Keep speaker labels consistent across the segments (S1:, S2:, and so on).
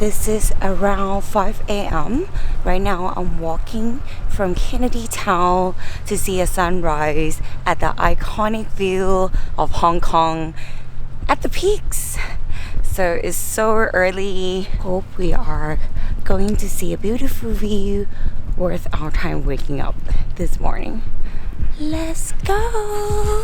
S1: This is around 5 a.m. Right now I'm walking from Kennedy Town to see a sunrise at the iconic view of Hong Kong at the peaks. So it's so early. Hope we are going to see a beautiful view worth our time waking up this morning. Let's go!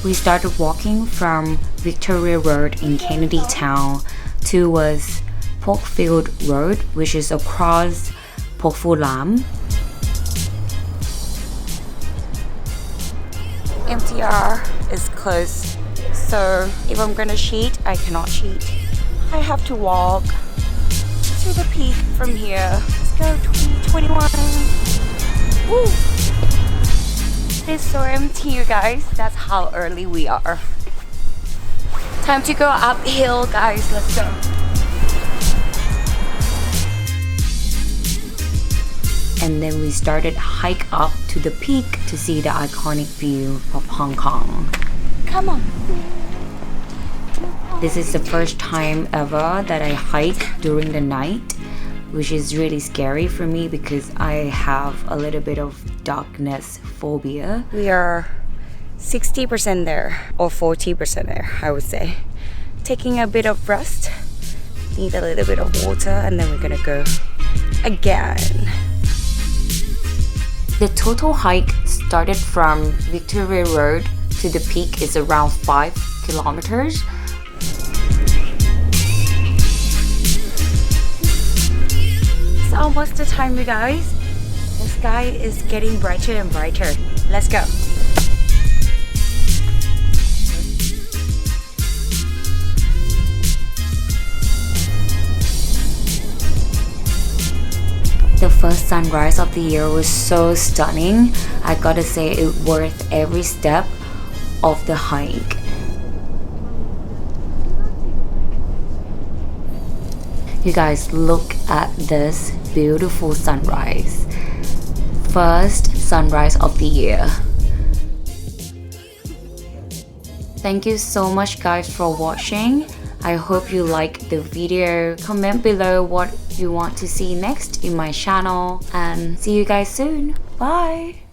S1: We started walking from Victoria Road in Kennedy Town towards Pokfield Road, which is across Pokfield Road. MTR is closed, so if I'm gonna cheat, I cannot cheat. I have to walk to the peak from here. Let's go, 2021. Woo! It's so empty, you guys. That's how early we are. Time to go uphill, guys. Let's go. And then we started hike up to the peak to see the iconic view of Hong Kong. Come on. This is the first time ever that I hike during the night, which is really scary for me because I have a little bit of darkness phobia. We are 60% there, or 40% there, I would say. Taking a bit of rest, need a little bit of water, and then we're gonna go again. The total hike started from Victoria Road to the peak is around 5 kilometers. It's almost the time, you guys. The sky is getting brighter and brighter. Let's go. The first sunrise of the year was so stunning. I gotta say it worth every step of the hike. You guys, look at this beautiful sunrise. First sunrise of the year. Thank you so much, guys, for watching. I hope you liked the video. Comment below what you want to see next in my channel, and see you guys soon. Bye!